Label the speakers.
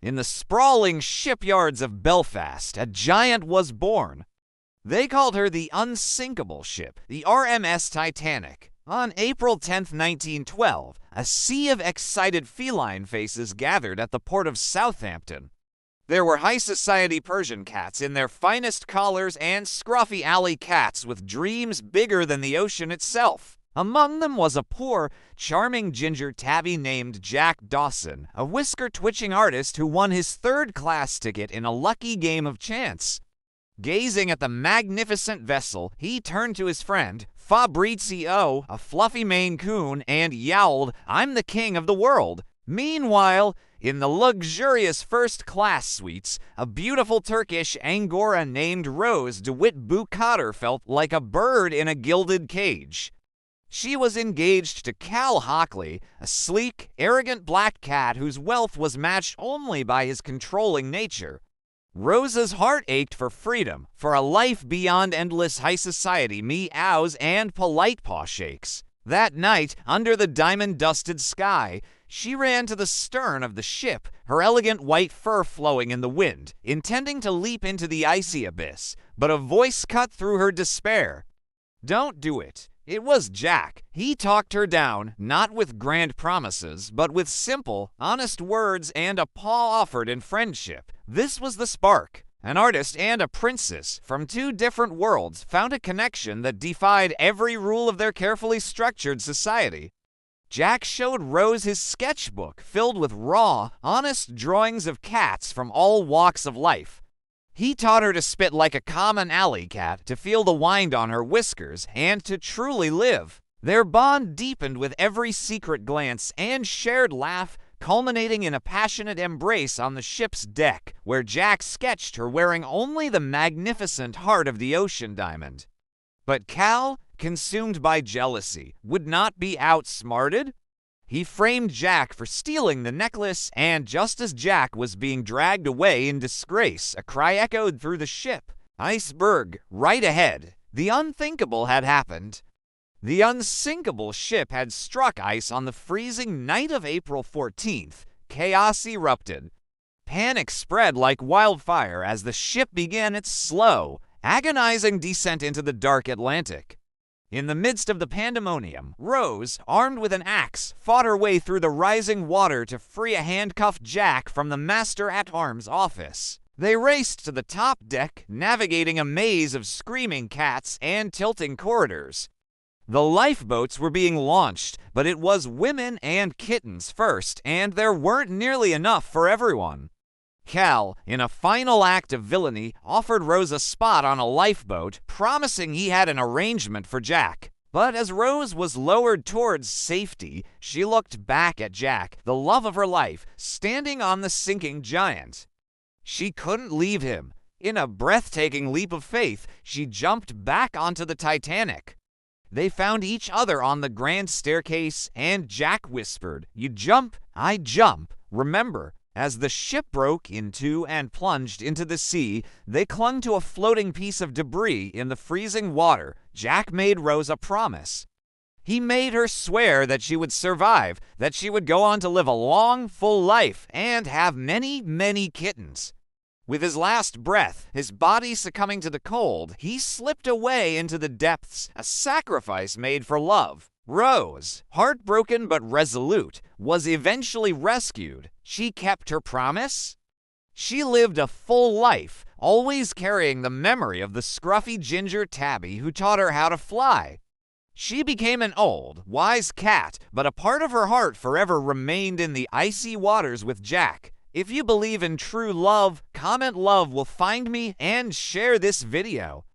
Speaker 1: In the sprawling shipyards of Belfast, a giant was born. They called her the unsinkable ship, the RMS Titanic. On April 10, 1912, a sea of excited feline faces gathered at the port of Southampton. There were high society Persian cats in their finest collars and scruffy alley cats with dreams bigger than the ocean itself. Among them was a poor, charming ginger tabby named Jack Dawson, a whisker-twitching artist who won his third-class ticket in a lucky game of chance. Gazing at the magnificent vessel, he turned to his friend, Fabrizio, a fluffy Maine Coon, and yowled, "I'm the king of the world." Meanwhile, in the luxurious first-class suites, a beautiful Turkish Angora named Rose DeWitt Bukater felt like a bird in a gilded cage. She was engaged to Cal Hockley, a sleek, arrogant black cat whose wealth was matched only by his controlling nature. Rose's heart ached for freedom, for a life beyond endless high society meows and polite paw shakes. That night, under the diamond-dusted sky, she ran to the stern of the ship, her elegant white fur flowing in the wind, intending to leap into the icy abyss, but a voice cut through her despair. "Don't do it." It was Jack. He talked her down, not with grand promises, but with simple, honest words and a paw offered in friendship. This was the spark. An artist and a princess from two different worlds found a connection that defied every rule of their carefully structured society. Jack showed Rose his sketchbook filled with raw, honest drawings of cats from all walks of life. He taught her to spit like a common alley cat, to feel the wind on her whiskers, and to truly live. Their bond deepened with every secret glance and shared laugh, culminating in a passionate embrace on the ship's deck, where Jack sketched her wearing only the magnificent heart of the ocean diamond. But Cal, consumed by jealousy, would not be outsmarted. He framed Jack for stealing the necklace, and just as Jack was being dragged away in disgrace, a cry echoed through the ship. "Iceberg, right ahead." The unthinkable had happened. The unsinkable ship had struck ice on the freezing night of April 14th. Chaos erupted. Panic spread like wildfire as the ship began its slow, agonizing descent into the dark Atlantic. In the midst of the pandemonium, Rose, armed with an axe, fought her way through the rising water to free a handcuffed Jack from the master-at-arms office. They raced to the top deck, navigating a maze of screaming cats and tilting corridors. The lifeboats were being launched, but it was women and kittens first, and there weren't nearly enough for everyone. Cal, in a final act of villainy, offered Rose a spot on a lifeboat, promising he had an arrangement for Jack. But as Rose was lowered towards safety, she looked back at Jack, the love of her life, standing on the sinking giant. She couldn't leave him. In a breathtaking leap of faith, she jumped back onto the Titanic. They found each other on the grand staircase, and Jack whispered, "You jump, I jump. Remember." As the ship broke in two and plunged into the sea, they clung to a floating piece of debris in the freezing water. Jack made Rose a promise. He made her swear that she would survive, that she would go on to live a long, full life, and have many, many kittens. With his last breath, his body succumbing to the cold, he slipped away into the depths, a sacrifice made for love. Rose, heartbroken but resolute, was eventually rescued. She kept her promise. She lived a full life, always carrying the memory of the scruffy ginger tabby who taught her how to fly. She became an old, wise cat, but a part of her heart forever remained in the icy waters with Jack. If you believe in true love, comment "love will find me" and share this video.